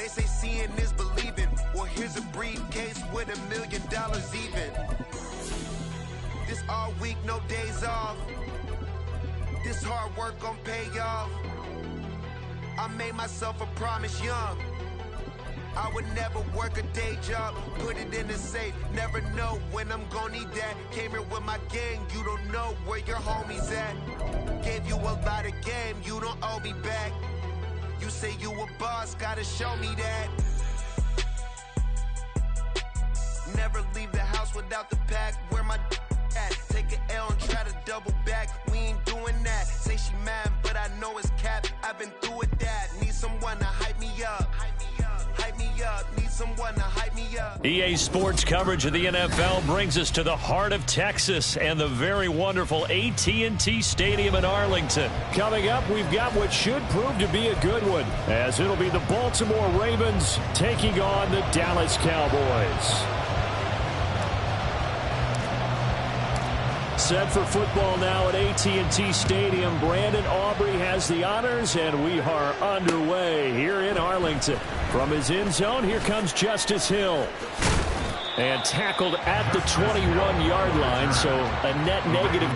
They say seeing is believing. Well, here's a briefcase with $1 million even. This all week, no days off. This hard work gon' pay off. I made myself a promise young. I would never work a day job, put it in the safe, never know when I'm gon' need that. Came here with my gang, you don't know where your homies at. Gave you a lot of game, you don't owe me back. You say you a boss, gotta show me that. Never leave the house without the pack, where my at. Take an L and try to double back, we ain't doing that. Say she mad, but I know it's cap, I've been through with that. Need someone to hype me up. Hype me up, need someone to hype me up. EA Sports coverage of the NFL brings us to the heart of Texas and the very wonderful AT&T Stadium in Arlington. Coming up, we've got what should prove to be a good one, as it'll be the Baltimore Ravens taking on the Dallas Cowboys. Set for football now at AT&T Stadium. Brandon Aubrey has the honors, and we are underway here in Arlington. From his end zone, here comes Justice Hill. And tackled at the 21-yard line, so a net negative.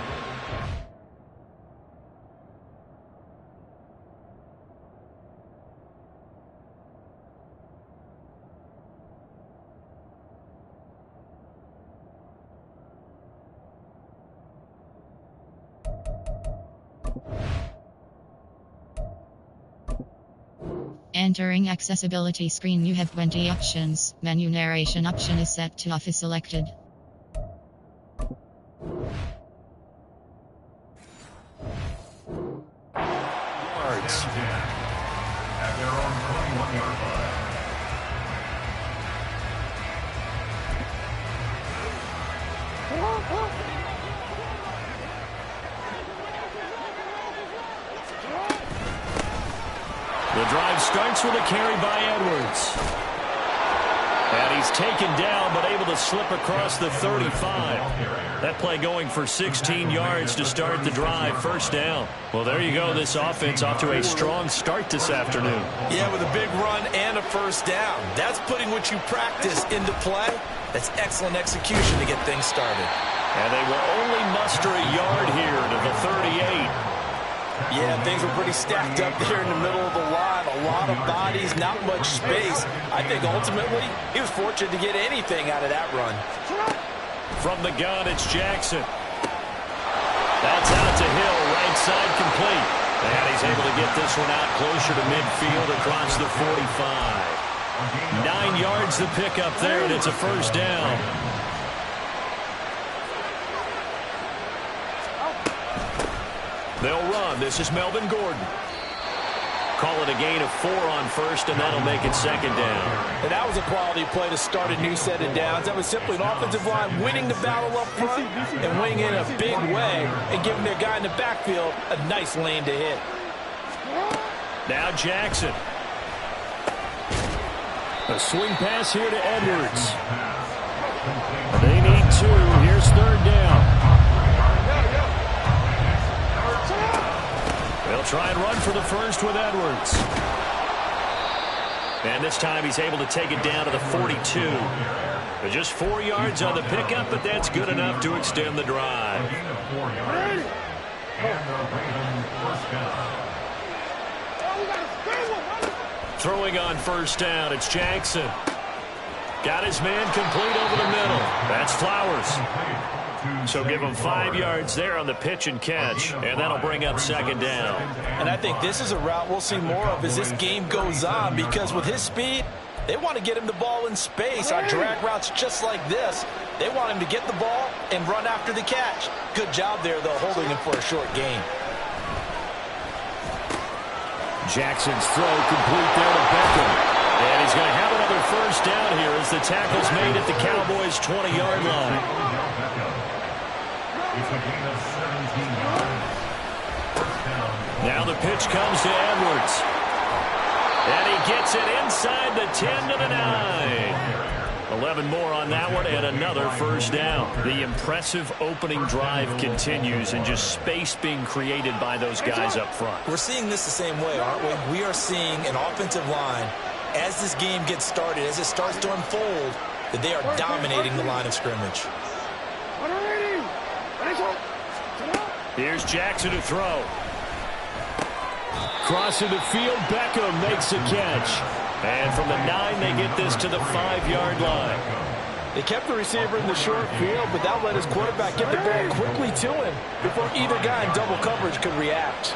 Entering accessibility screen, you have 20 options. Menu narration option is set to off is selected. Yards. At their own 21-yard line. The drive starts with a carry by Edwards. And he's taken down, but able to slip across the 35. That play going for 16 yards to start the drive. First down. Well, there you go. This offense off to a strong start this afternoon. Yeah, with a big run and a first down. That's putting what you practice into play. That's excellent execution to get things started. And they will only muster a yard here to the 38. Yeah, things were pretty stacked up there in the middle of the line. A lot of bodies, not much space. I think ultimately he was fortunate to get anything out of that run. From the gun, it's Jackson. That's out to Hill, right side complete. And he's able to get this one out closer to midfield across the 45. 9 yards the pickup there, and it's a first down. They'll run. This is Melvin Gordon. Call it a gain of 4 on first, and that'll make it second down. And that was a quality play to start a new set of downs. That was simply an offensive line winning the battle up front and winning in a big way and giving their guy in the backfield a nice lane to hit. Now Jackson. A swing pass here to Edwards. They need 2. Here's third down. They'll try and run for the first with Edwards. And this time he's able to take it down to the 42. But just 4 yards on the pickup, but that's good enough to extend the drive. Throwing on first down, it's Jackson. Got his man complete over the middle. That's Flowers. So give him 5 yards there on the pitch and catch, and that'll bring up second down. And I think this is a route we'll see more of as this game goes on, because with his speed, they want to get him the ball in space on drag routes just like this. They want him to get the ball and run after the catch. Good job there, though, holding him for a short gain. Jackson's throw complete there to Beckham. And he's going to have another first down here as the tackle's made at the Cowboys' 20-yard line. Now the pitch comes to Edwards. And he gets it inside the 10 to the 9. 11 more on that one, and another first down. The impressive opening drive continues, and just space being created by those guys up front. We're seeing this the same way, aren't we? We are seeing an offensive line as this game gets started, as it starts to unfold, that they are dominating the line of scrimmage. Here's Jackson to throw. Crossing the field, Beckham makes a catch. And from the 9, they get this to the 5-yard line. They kept the receiver in the short field, but that let his quarterback get the ball quickly to him before either guy in double coverage could react.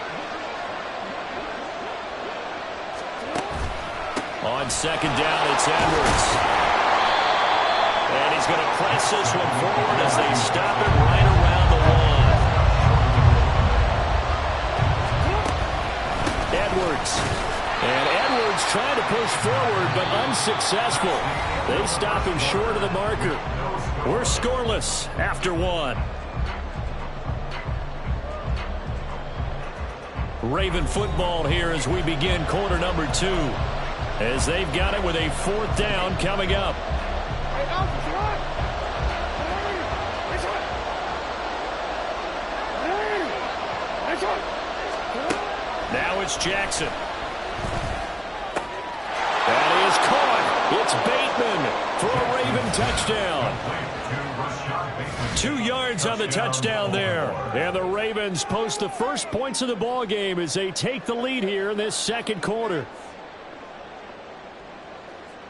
On second down, it's Edwards. And he's going to press this one forward as they stop him right around the 1. Edwards. And Edwards trying to push forward, but unsuccessful. They stop him short of the marker. We're scoreless after 1. Raven football here as we begin quarter number 2. As they've got it with a 4th down coming up. Now it's Jackson. That is caught. It's Bateman for a Raven touchdown. 2 yards on the touchdown there. And the Ravens post the first points of the ball game as they take the lead here in this second quarter.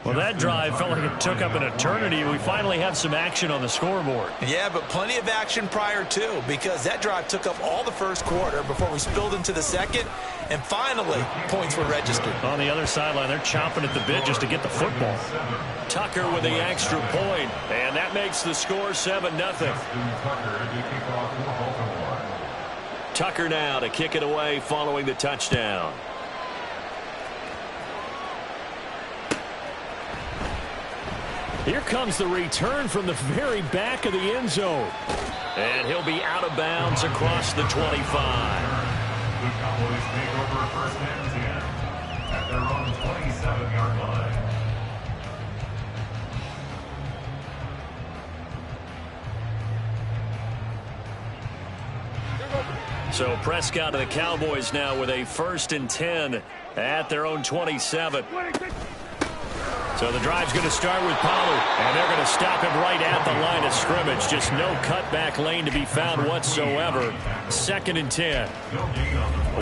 Well, that drive felt like it took up an eternity. We finally have some action on the scoreboard. Yeah, but plenty of action prior to, because that drive took up all the first quarter before we spilled into the second, and finally, points were registered. On the other sideline, they're chomping at the bit just to get the football. Tucker with the extra point, and that makes the score 7-0. Tucker now to kick it away following the touchdown. Here comes the return from the very back of the end zone. And he'll be out of bounds across the 25. The Cowboys take over 1st and 10 at their own 27-yard line. So Prescott and the Cowboys now with a 1st and 10 at their own 27. So the drive's going to start with Pollard, and they're going to stop him right at the line of scrimmage. Just no cutback lane to be found whatsoever. 2nd and 10.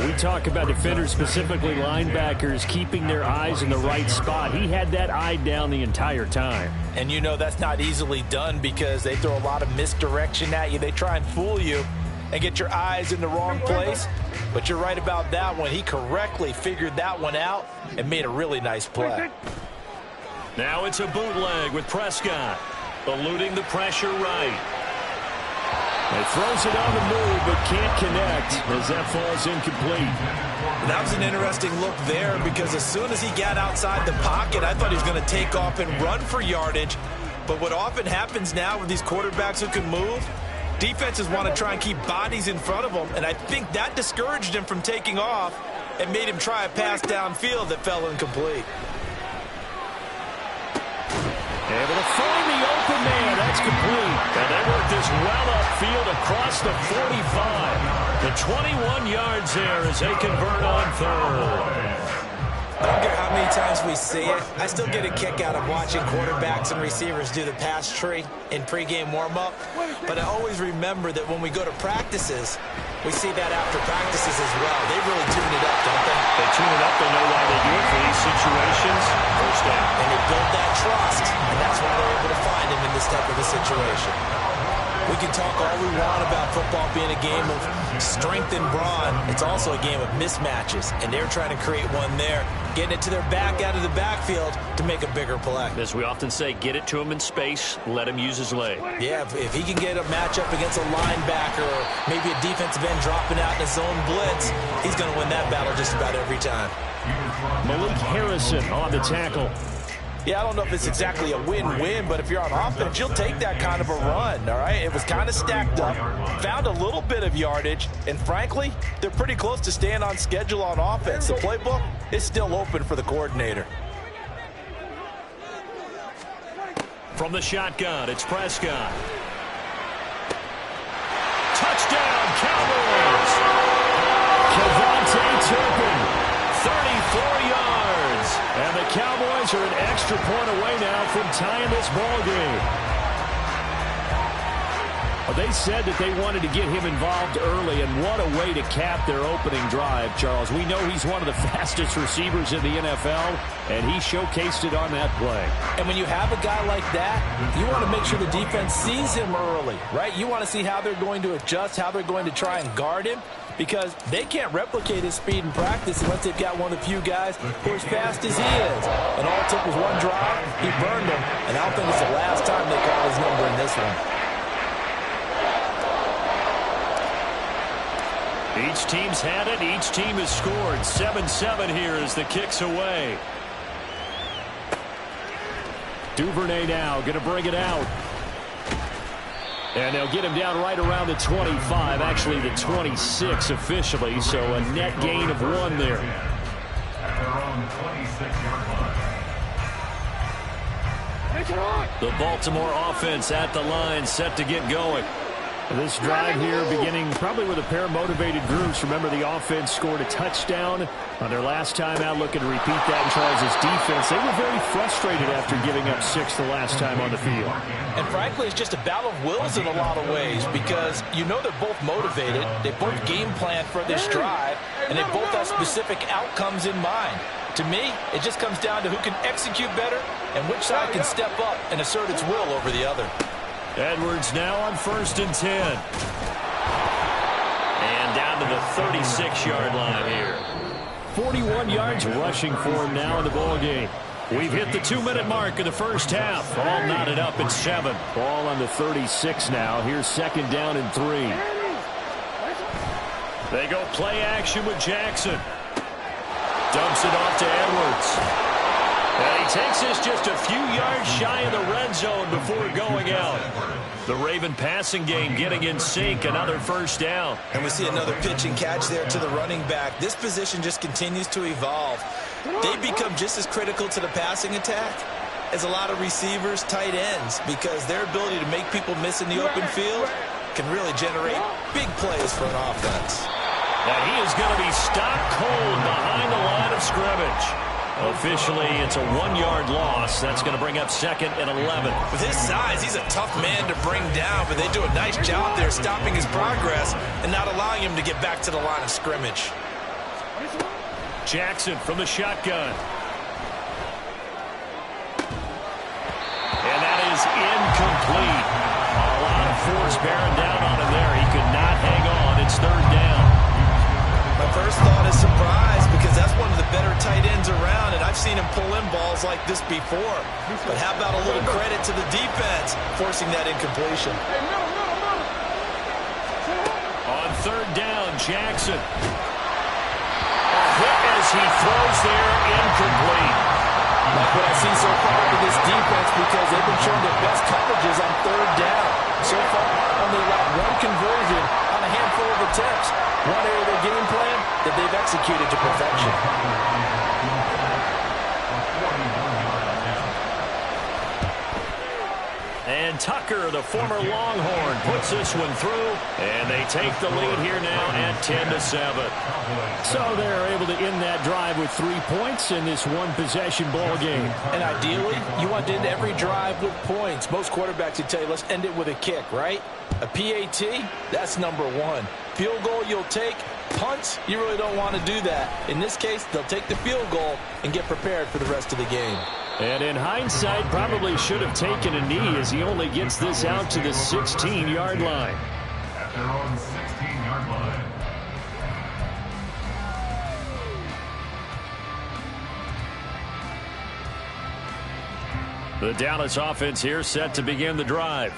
We talk about defenders, specifically linebackers, keeping their eyes in the right spot. He had that eye down the entire time. And you know that's not easily done because they throw a lot of misdirection at you. They try and fool you and get your eyes in the wrong place. But you're right about that one. He correctly figured that one out and made a really nice play. Now it's a bootleg with Prescott, eluding the pressure right. He throws it on the move, but can't connect as that falls incomplete. That was an interesting look there because as soon as he got outside the pocket, I thought he was going to take off and run for yardage. But what often happens now with these quarterbacks who can move, defenses want to try and keep bodies in front of them, and I think that discouraged him from taking off and made him try a pass downfield that fell incomplete. Able to find the open man. That's complete. And they work this well upfield across the 45. The 21 yards there as they convert on 3rd. I don't care how many times we see it. I still get a kick out of watching quarterbacks and receivers do the pass tree in pregame warm-up. But I always remember that when we go to practices, we see that after practices as well. They really tune it up, don't they? They tune it up. They know why they do it for these situations. First down. And they build that trust, and that's why they're able to find him in this type of a situation. We can talk all we want about football being a game of strength and brawn. It's also a game of mismatches, and they're trying to create one there, getting it to their back out of the backfield to make a bigger play. As we often say, get it to him in space, let him use his leg. Yeah, if he can get a matchup against a linebacker or maybe a defensive end dropping out in a zone blitz, he's going to win that battle just about every time. Malik Harrison on the tackle. Yeah, I don't know if it's exactly a win-win, but if you're on offense, you'll take that kind of a run, all right? It was kind of stacked up, found a little bit of yardage, and frankly, they're pretty close to staying on schedule on offense. The playbook is still open for the coordinator. From the shotgun, it's Prescott. Touchdown, Cowboys! Kevontae Turpin, 34 yards, and the Cowboys Cowboys are an extra point away now from tying this ball game. Well, they said that they wanted to get him involved early, and what a way to cap their opening drive, Charles. We know he's one of the fastest receivers in the NFL, and he showcased it on that play. And when you have a guy like that, you want to make sure the defense sees him early, right? You want to see how they're going to adjust, how they're going to try and guard him, because they can't replicate his speed in practice unless they've got one of the few guys who are as fast as he is. And all it took was one drive, he burned him, and I don't think it's the last time they call his number in this one. Each team's had it. Each team has scored. 7-7 here as the kick's away. Duvernay now going to bring it out. And they'll get him down right around the 25, actually the 26 officially, so a net gain of 1 there. At their own 26-yard line. The Baltimore offense at the line, set to get going. This drive here beginning probably with a pair of motivated groups. Remember, the offense scored a touchdown on their last time out, looking to repeat that in Charles' defense. They were very frustrated after giving up 6 the last time on the field. And frankly, it's just a battle of wills in a lot of ways, because you know they're both motivated, they both game plan for this drive, and they both have specific outcomes in mind. To me, it just comes down to who can execute better and which side can step up and assert its will over the other. Edwards now on 1st and 10. And down to the 36-yard line here. 41 yards rushing for him now in the ball game. We've hit the 2-minute mark of the first half. All knotted up at 7. Ball on the 36 now. Here's 2nd down and 3. They go play action with Jackson. Dumps it off to Edwards. And he takes this just a few yards shy of the red zone before going out. The Raven passing game getting in sync. Another 1st down. And we see another pitch and catch there to the running back. This position just continues to evolve. They become just as critical to the passing attack as a lot of receivers, tight ends, because their ability to make people miss in the open field can really generate big plays for an offense. And he is going to be stopped cold behind the line of scrimmage. Officially, it's a 1-yard loss. That's going to bring up 2nd and 11. With his size, he's a tough man to bring down, but they do a nice job there stopping his progress and not allowing him to get back to the line of scrimmage. Jackson from the shotgun. And that is incomplete. A lot of force bearing down on him there. He could not hang on. It's 3rd down. My first thought is surprise, because that's one of the better tight ends around, and I've seen him pull in balls like this before. But how about a little credit to the defense forcing that incompletion? On 3rd down, Jackson. A hit as he throws there, incomplete. Like what I've seen so far with this defense, because they've been showing their best coverages on 3rd down. So far, only allowed 1 conversion on a handful of attempts. One area of their game plan that they've executed to perfection. And Tucker, the former Longhorn, puts this one through, and they take the lead here now at 10-7. So they're able to end that drive with 3 points in this one-possession ball game. And ideally, you want to end every drive with points. Most quarterbacks would tell you, let's end it with a kick, right? A PAT, that's number 1. Field goal you'll take. Punts, you really don't want to do that. In this case, they'll take the field goal and get prepared for the rest of the game. And in hindsight, probably should have taken a knee as he only gets this out to the 16-yard line. At their own 16-yard line. The Dallas offense here set to begin the drive.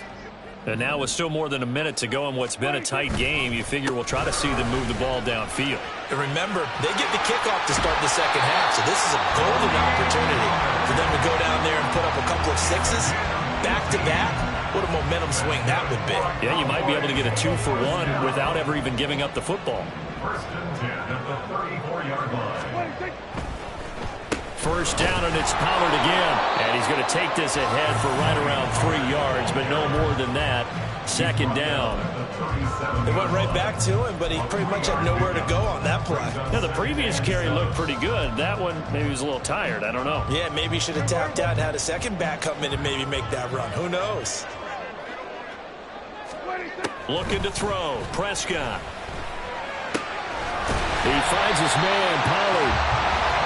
And now with still more than a minute to go in what's been a tight game, you figure we'll try to see them move the ball downfield. And remember, they get the kickoff to start the second half, so this is a golden opportunity for them to go down there and put up a couple of 6s back-to-back. What a momentum swing that would be. Yeah, you might be able to get a 2-for-1 without ever even giving up the football. 1st and 10 at the 34-yard line. 1st down, and it's Pollard again. And he's going to take this ahead for right around 3 yards, but no more than that. second down. They went right back to him, but he pretty much had nowhere to go on that play. Yeah, the previous carry looked pretty good. That one, maybe he was a little tired. I don't know. Yeah, maybe he should have tapped out and had a second back come in and maybe make that run. Who knows? Looking to throw. Prescott. He finds his man, Pollard.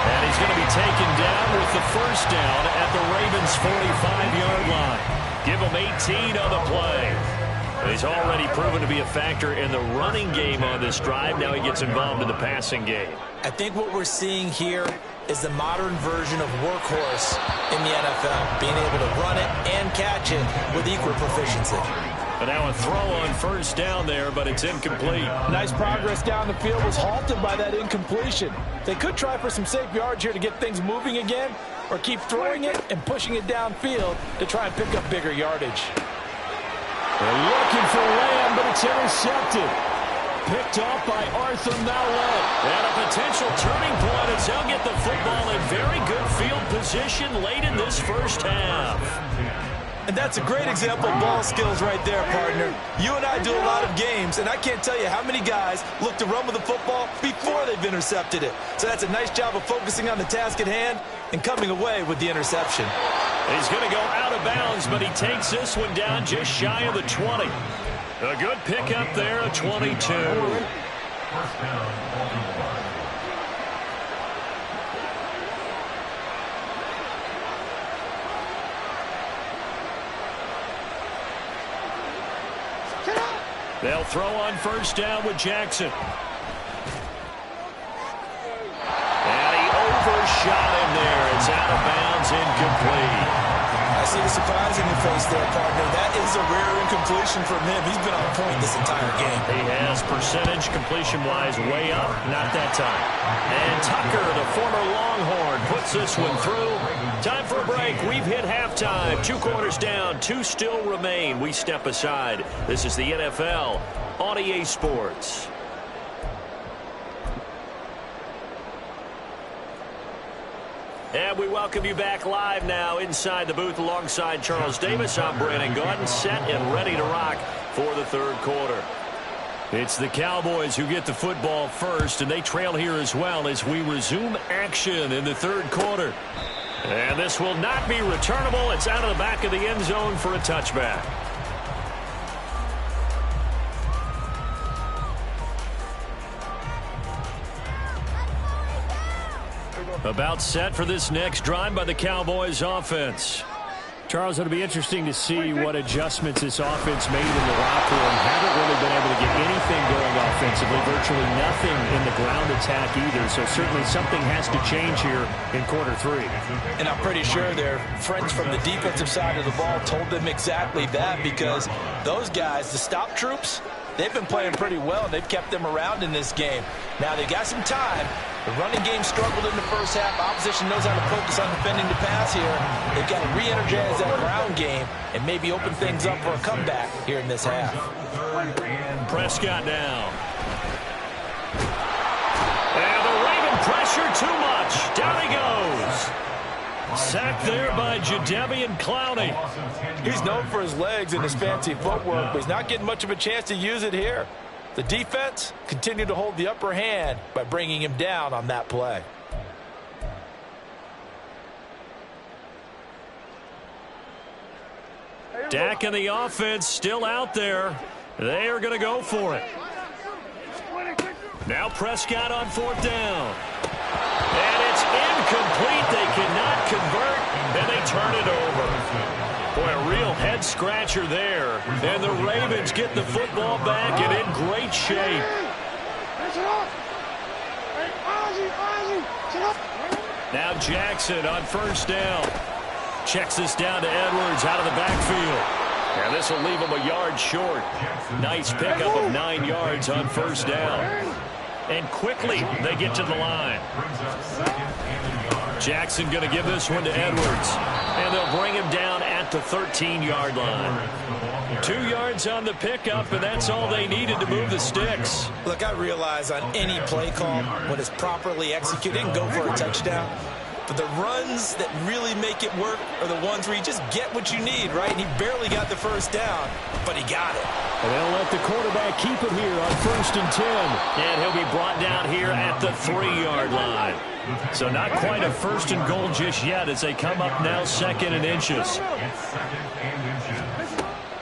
And he's going to be taken down with the first down at the Ravens' 45-yard line. Give him 18 on the play. He's already proven to be a factor in the running game on this drive. Now he gets involved in the passing game. I think what we're seeing here is the modern version of workhorse in the NFL, being able to run it and catch it with equal proficiency. But now a throw on first down there, but it's incomplete. Nice progress down the field was halted by that incompletion. They could try for some safe yards here to get things moving again, or keep throwing it and pushing it downfield to try and pick up bigger yardage. They're looking for Lamb, but it's intercepted. Picked off by Arthur Mallett. And a potential turning point as he'll get the football in very good field position late in this first half. And that's a great example of ball skills right there, partner. You and I do a lot of games, and I can't tell you how many guys look to run with the football before they've intercepted it. So that's a nice job of focusing on the task at hand and coming away with the interception. He's going to go out of bounds, but he takes this one down just shy of the 20. A good pickup there, a 22. First down, Baltimore. They'll throw on first down with Jackson. And he overshot him there. It's out of bounds, incomplete. I see the surprise in your face there, partner. That is a rare incompletion from him. He's been on point this entire game. He has percentage completion-wise way up. Not that time. And Tucker, the former Longhorn, puts this one through. Time for a break. We've hit halftime. 2 quarters down. 2 still remain. We step aside. This is the NFL on EA Sports. And we welcome you back live now inside the booth alongside Charles Davis. I'm Brandon Gaudin, set and ready to rock for the third quarter. It's the Cowboys who get the football first, and they trail here as well as we resume action in the third quarter. And this will not be returnable. It's out of the back of the end zone for a touchback. About set for this next drive by the Cowboys offense. Charles, it'll be interesting to see what adjustments this offense made in the locker room. Haven't really been able to get anything going offensively, virtually nothing in the ground attack either. So certainly something has to change here in quarter 3. And I'm pretty sure their friends from the defensive side of the ball told them exactly that, because those guys, the stop troops, they've been playing pretty well, and they've kept them around in this game. Now they got some time. The running game struggled in the first half. Opposition knows how to focus on defending the pass here. They've got to re-energize that ground game and maybe open things up for a comeback here in this half. Prescott now. And the Raven pressure too much. Down he goes. Sacked there by Jadeveon Clowney. He's known for his legs and his fancy footwork, but he's not getting much of a chance to use it here. The defense continued to hold the upper hand by bringing him down on that play. Dak and the offense still out there. They are going to go for it. Now Prescott on 4th down. And it's incomplete. They cannot convert, and they turn it over. Boy, a real head-scratcher there. And the Ravens get the football back and in great shape. Now Jackson on first down. Checks this down to Edwards out of the backfield. And this will leave him a yard short. Nice pickup of 9 yards on first down. And quickly they get to the line. Jackson going to give this one to Edwards. And they'll bring him down at the 13-yard line. 2 yards on the pickup, and that's all they needed to move the sticks. Look, I realize on any play call, when it's properly executed, and go for a touchdown, But the runs that really make it work are the ones where you just get what you need, right? And he barely got the first down, but he got it. And they'll let the quarterback keep it here on 1st and 10. And he'll be brought down here at the 3-yard line. So not quite a 1st and goal just yet as they come up now 2nd and inches.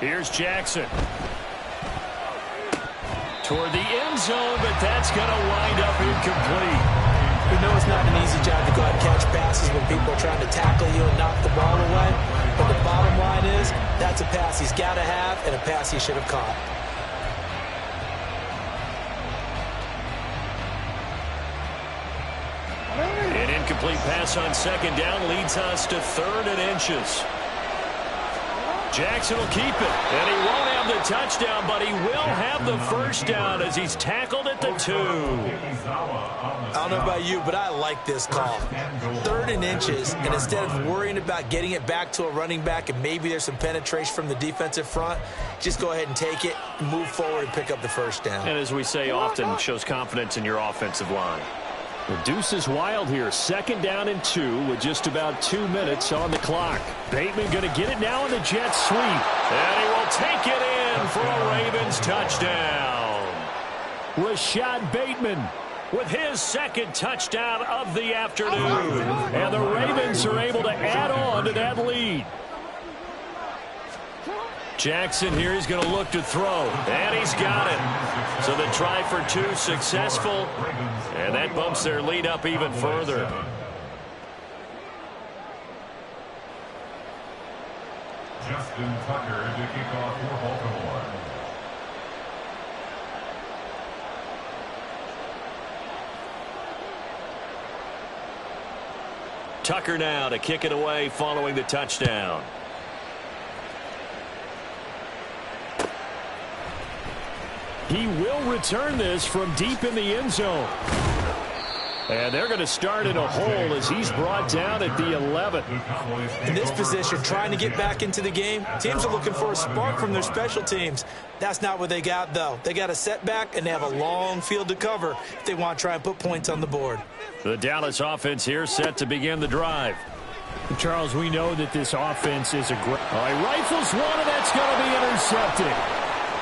Here's Jackson. Toward the end zone, but that's going to wind up incomplete. We know it's not an easy job to go out and catch passes when people are trying to tackle you and knock the ball away. But the bottom line is, that's a pass he's got to have and a pass he should have caught. An incomplete pass on 2nd down leads us to 3rd and inches. Jackson will keep it, and he won't have the touchdown, but he will have the 1st down as he's tackled at the 2. I don't know about you, but I like this call. 3rd and inches, and instead of worrying about getting it back to a running back and maybe there's some penetration from the defensive front, just go ahead and take it, move forward, and pick up the 1st down. And as we say often, shows confidence in your offensive line. The deuce is wild here. 2nd down and 2 with just about 2 minutes on the clock. Bateman going to get it now in the jet sweep. And he will take it in for a Ravens touchdown. Rashad Bateman with his 2nd touchdown of the afternoon. And the Ravens are able to add on to that lead. Jackson here, he's going to look to throw, and he's got it. So the try for 2 successful, and that bumps their lead up even further. Justin Tucker to kick off for Baltimore. Tucker now to kick it away following the touchdown. He will return this from deep in the end zone. And they're going to start in a hole as he's brought down at the 11. In this position, trying to get back into the game, teams are looking for a spark from their special teams. That's not what they got, though. They got a setback, and they have a long field to cover if they want to try and put points on the board. The Dallas offense here set to begin the drive. Charles, we know that this offense is a great... He rifles one, and that's going to be intercepted.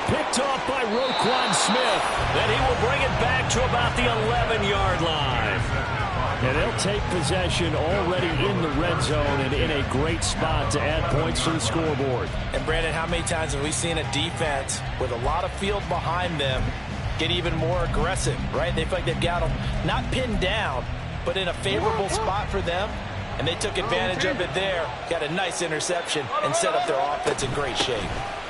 Picked off by Roquan Smith. Then he will bring it back to about the 11-yard line. And they'll take possession already in the red zone and in a great spot to add points to the scoreboard. And, Brandon, how many times have we seen a defense with a lot of field behind them get even more aggressive, right? They feel like they've got them not pinned down, but in a favorable spot for them. And they took advantage of it there, got a nice interception, and set up their offense in great shape.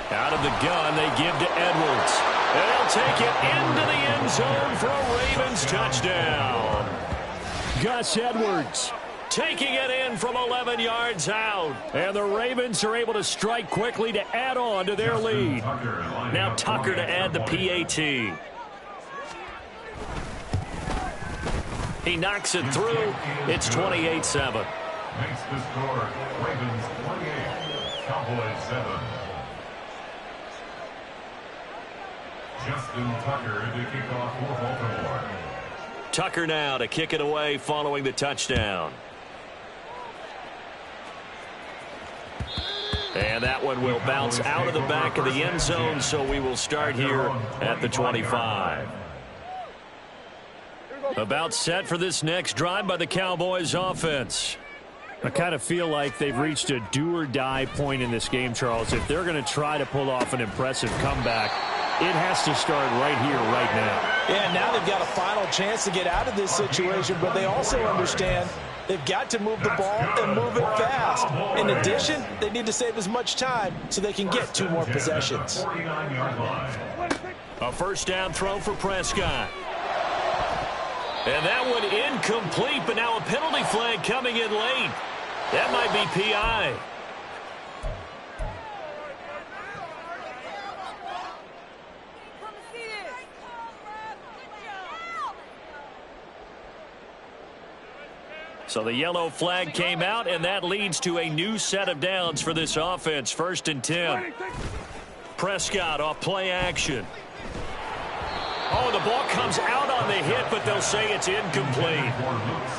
Out of the gun, they give to Edwards. And they'll take it into the end zone for a Ravens touchdown. Gus Edwards taking it in from 11 yards out. And the Ravens are able to strike quickly to add on to their lead. Now Tucker to add the PAT. He knocks it through. It's 28-7. Makes the score Ravens 28, Cowboys 7. Justin Tucker to kick off for Baltimore. Tucker now to kick it away following the touchdown. And that one will bounce out of the back of the end zone, so we will start here at the 25. About set for this next drive by the Cowboys offense. I kind of feel like they've reached a do-or-die point in this game, Charles. If they're going to try to pull off an impressive comeback, it has to start right here, right now. Yeah, now they've got a final chance to get out of this situation, but they also understand they've got to move the ball and move it fast. In addition, they need to save as much time so they can get 2 more possessions. A first down throw for Prescott. And that one incomplete, but now a penalty flag coming in late. That might be PI. So the yellow flag came out, and that leads to a new set of downs for this offense. 1st and 10. Prescott off play action. Oh, the ball comes out on the hit, but they'll say it's incomplete.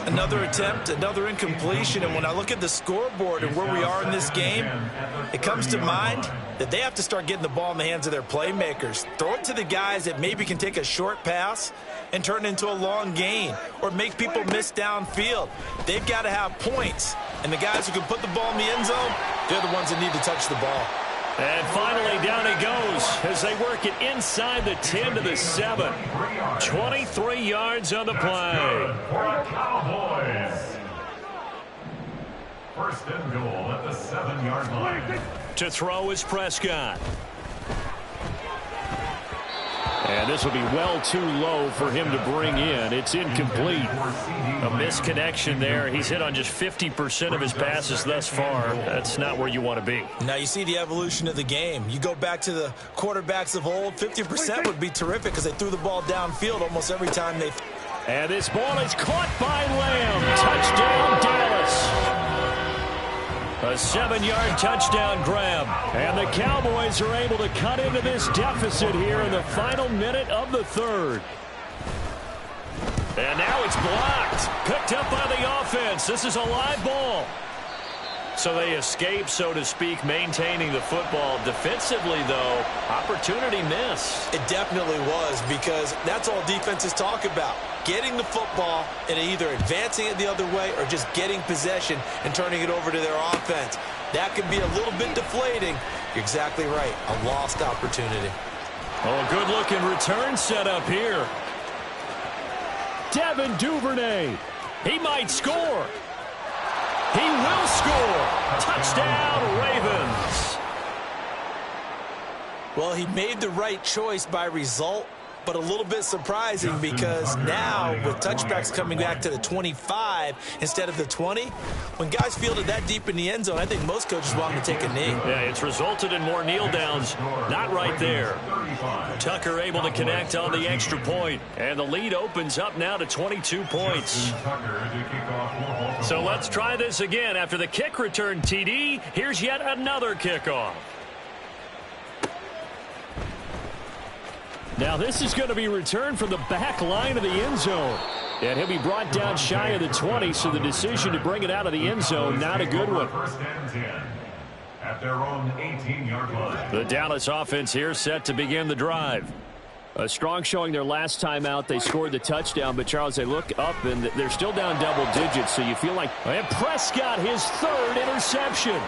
Another attempt, another incompletion, and when I look at the scoreboard and where we are in this game, it comes to mind that they have to start getting the ball in the hands of their playmakers. Throw it to the guys that maybe can take a short pass and turn it into a long gain or make people miss downfield. They've got to have points, and the guys who can put the ball in the end zone, they're the ones that need to touch the ball. And finally, down he goes as they work it inside the 10 to the 7. 23 yards on the play. For the Cowboys. First and goal at the 7-yard line. To throw is Prescott. And this will be well too low for him to bring in. It's incomplete. A misconnection there. He's hit on just 50% of his passes thus far. That's not where you want to be. Now you see the evolution of the game. You go back to the quarterbacks of old, 50% would be terrific because they threw the ball downfield almost every time they... And this ball is caught by Lamb. Touchdown, Dallas. A 7-yard touchdown grab. And the Cowboys are able to cut into this deficit here in the final minute of the third. And now it's blocked. Picked up by the offense. This is a live ball. So they escape, so to speak, maintaining the football. Defensively, though, opportunity missed. It definitely was, because that's all defenses talk about. Getting the football and either advancing it the other way or just getting possession and turning it over to their offense. That can be a little bit deflating. You're exactly right. A lost opportunity. Oh, a good-looking return set up here. Devin Duvernay. He might score. He will score. Touchdown, Ravens. Well, he made the right choice by result, but a little bit surprising because now with touchbacks coming back to the 25 instead of the 20, when guys field it that deep in the end zone, I think most coaches want them to take a knee. Yeah, it's resulted in more kneel downs. Not right there. Tucker able to connect on the extra point, and the lead opens up now to 22 points. So let's try this again. After the kick return TD, here's yet another kickoff. Now this is going to be returned from the back line of the end zone. And he'll be brought down shy of the 20, so the decision to bring it out of the end zone, not a good one. First and 10 at their own 18-yard line. The Dallas offense here set to begin the drive. A strong showing their last time out. They scored the touchdown, but Charles, they look up and they're still down double digits, so you feel like... And Prescott, his third interception.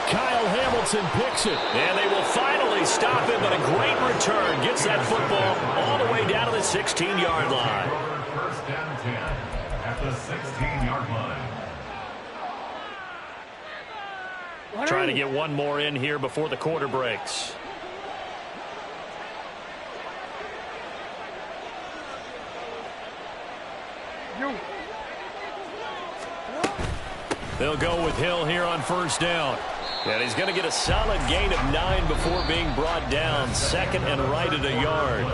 Kyle Hamilton picks it. And they will finally stop him, but a great return. Gets that football all the way down to the 16-yard line. First and 10 at the 16-yard line. Trying to get one more in here before the quarter breaks. They'll go with Hill here on first down. And he's going to get a solid gain of 9 before being brought down. Second and right at a yard.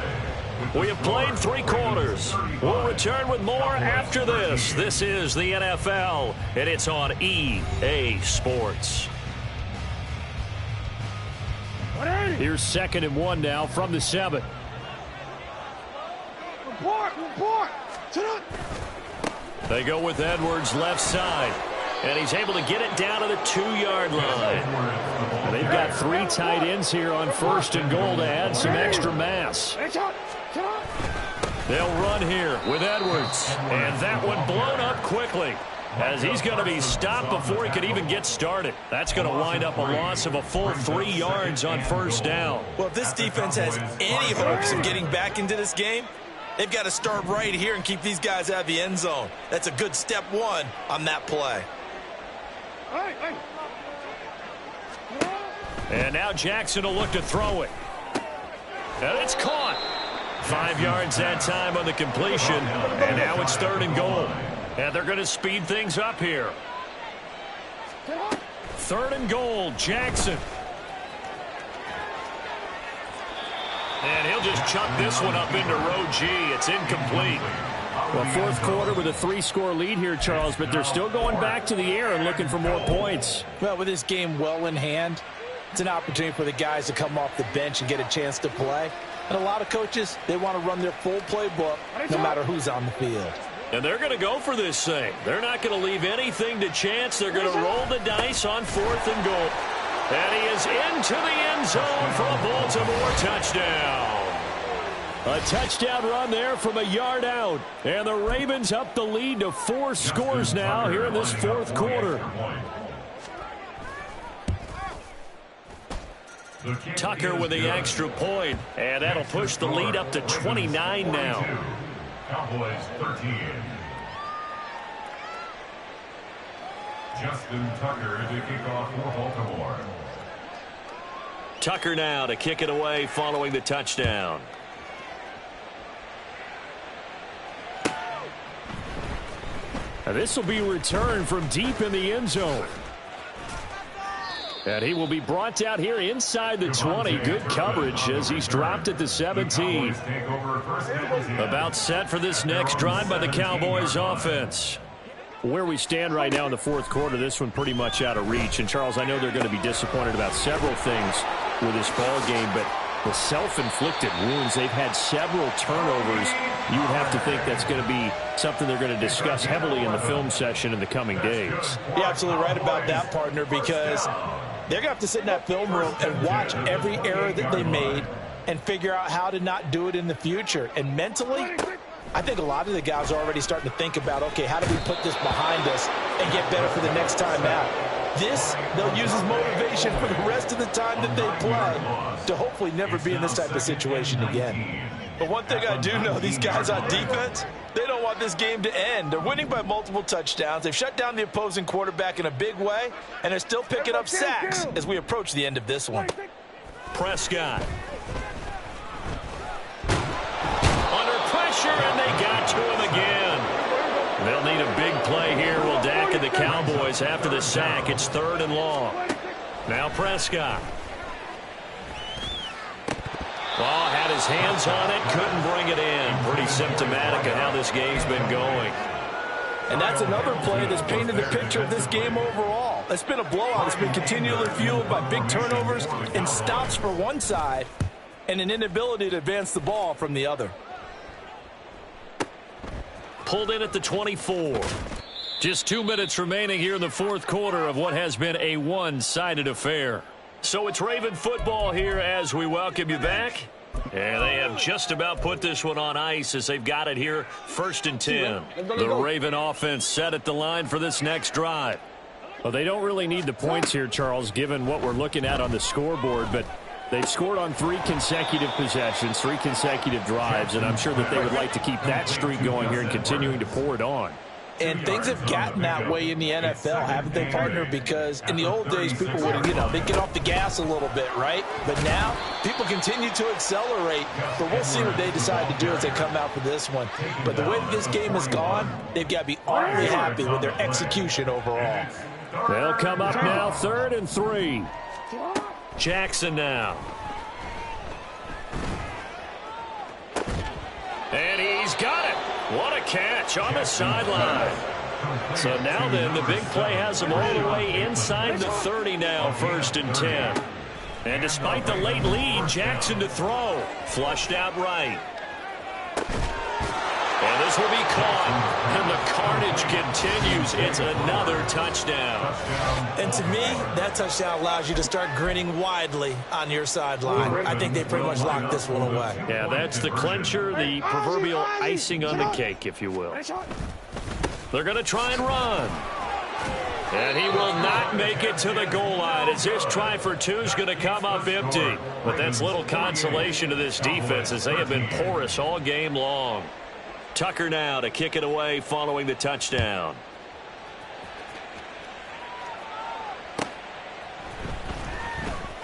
We have played 3 quarters. We'll return with more after this. This is the NFL, and it's on EA Sports. Here's second and 1 now from the 7. Report. They go with Edwards left side. And he's able to get it down to the 2-yard line. And they've got 3 tight ends here on first and goal to add some extra mass. They'll run here with Edwards. And that one blown up quickly, as he's going to be stopped before he could even get started. That's going to wind up a loss of a full 3 yards on first down. Well, if this defense has any hopes of getting back into this game, they've got to start right here and keep these guys out of the end zone. That's a good step 1 on that play. And now Jackson will look to throw it. And it's caught. 5 yards that time on the completion. And now it's third and goal. And they're going to speed things up here. Third and goal, Jackson. And he'll just chuck this one up into row G. It's incomplete. Well, fourth quarter with a 3-score lead here, Charles, but they're still going back to the air and looking for more points. Well, with this game well in hand, it's an opportunity for the guys to come off the bench and get a chance to play. And a lot of coaches, they want to run their full playbook no matter who's on the field. And they're going to go for this thing. They're not going to leave anything to chance. They're going to roll the dice on 4th and goal. And he is into the end zone for a Baltimore touchdown. A touchdown run there from a yard out. And the Ravens up the lead to 4 scores now here in this 4th quarter. Tucker with the extra point. And that'll push the lead up to 29 now. Cowboys 13. Justin Tucker to kick off for Baltimore. Tucker now to kick it away following the touchdown. Now this will be returned from deep in the end zone. And he will be brought down here inside the 20. Good coverage as he's dropped at the 17. About set for this next drive by the Cowboys offense. Where we stand right now in the 4th quarter, this one pretty much out of reach. And, Charles, I know they're going to be disappointed about several things with this ball game, but the self-inflicted wounds, they've had several turnovers. You would have to think that's going to be something they're going to discuss heavily in the film session in the coming days. You're absolutely right about that, partner, because they're going to have to sit in that film room and watch every error that they made and figure out how to not do it in the future. And mentally, I think a lot of the guys are already starting to think about, okay, how do we put this behind us and get better for the next time out? This, they'll use as motivation for the rest of the time that they play to hopefully never be in this type of situation again. But one thing I do know, these guys on defense, they don't want this game to end. They're winning by multiple touchdowns. They've shut down the opposing quarterback in a big way, and they're still picking up sacks as we approach the end of this one. Prescott. Under pressure, and they got to him again. They'll need a big play here, will Dak and the Cowboys after the sack. It's 3rd and long. Now Prescott. Ball had his hands on it, couldn't bring it in. Pretty symptomatic of how this game's been going. And that's another play that's painted the picture of this game overall. It's been a blowout. It's been continually fueled by big turnovers and stops for one side and an inability to advance the ball from the other. Pulled in at the 24. Just 2 minutes remaining here in the 4th quarter of what has been a one-sided affair. So it's Raven football here as we welcome you back. And they have just about put this one on ice as they've got it here 1st and 10. The Raven offense set at the line for this next drive. Well, they don't really need the points here, Charles, given what we're looking at on the scoreboard, but they've scored on 3 consecutive possessions, 3 consecutive drives, and I'm sure that they would like to keep that streak going here and continuing to pour it on. And things have gotten that way in the NFL, haven't they, partner? Because in the old days, people would, they'd get off the gas a little bit, right? But now, people continue to accelerate. But we'll see what they decide to do as they come out for this one. But the way that this game has gone, they've got to be awfully happy with their execution overall. They'll come up now, 3rd and 3. Jackson now. And he's got it. What a catch on the sideline. So now then, the big play has him all the way inside the 30 now, 1st and 10. And despite the late lead, Jackson to throw. Flushed out right. And this will be caught. And the carnage continues. It's another touchdown. And to me, that touchdown allows you to start grinning widely on your sideline. I think they pretty much locked this one away. Yeah, that's the clincher, the proverbial icing on the cake, if you will. They're going to try and run. And he will not make it to the goal line as his try for 2 is going to come up empty. But that's little consolation to this defense as they have been porous all game long. Tucker now to kick it away following the touchdown.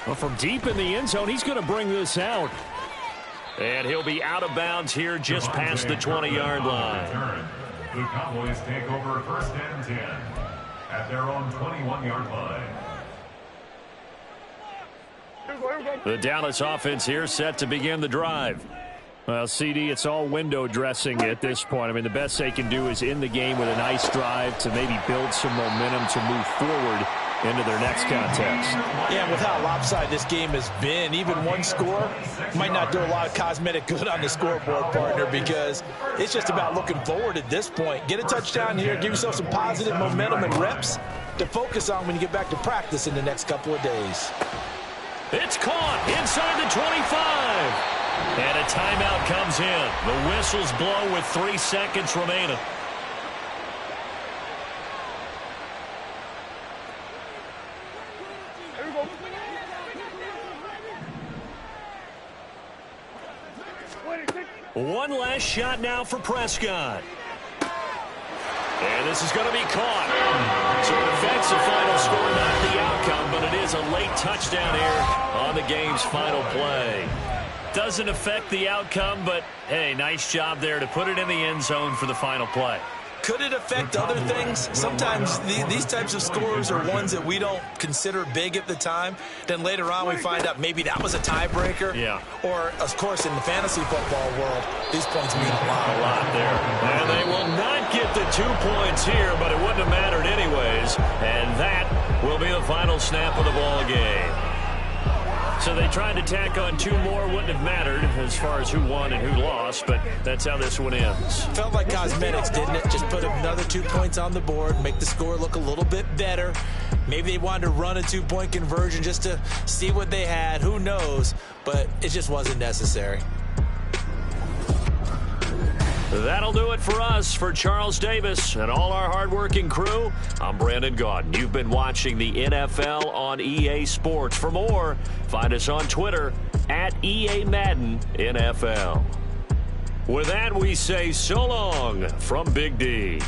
Well, from deep in the end zone, he's going to bring this out. And he'll be out of bounds here just past the 20-yard line. The Cowboys take over 1st and 10 at their own 21-yard line. The Dallas offense here set to begin the drive. Well, CD, it's all window dressing at this point. I mean, the best they can do is end the game with a nice drive to maybe build some momentum to move forward into their next contest. Yeah, and with how lopsided this game has been, even one score might not do a lot of cosmetic good on the scoreboard, partner, because it's just about looking forward at this point. Get a touchdown here, give yourself some positive momentum and reps to focus on when you get back to practice in the next couple of days. It's caught inside the 25. And a timeout comes in. The whistles blow with 3 seconds remaining. One last shot now for Prescott. And this is going to be caught. So it affects the final score, not the outcome, but it is a late touchdown here on the game's final play. Doesn't affect the outcome, but, hey, nice job there to put it in the end zone for the final play. Could it affect other things? Sometimes these types of scores are ones that we don't consider big at the time. Then later on we find out maybe that was a tiebreaker. Yeah. Or, of course, in the fantasy football world, these points mean a lot. A lot there. And they will not get the 2 points here, but it wouldn't have mattered anyways. And that will be the final snap of the ball game. So they tried to tack on 2 more, wouldn't have mattered as far as who won and who lost, but that's how this one ends. Felt like cosmetics, didn't it? Just put another 2 points on the board, make the score look a little bit better. Maybe they wanted to run a 2-point conversion just to see what they had. Who knows? But it just wasn't necessary. That'll do it for us. For Charles Davis and all our hardworking crew, I'm Brandon Gaudin. You've been watching the NFL on EA Sports. For more, find us on Twitter at EA Madden NFL. With that, we say so long from Big D.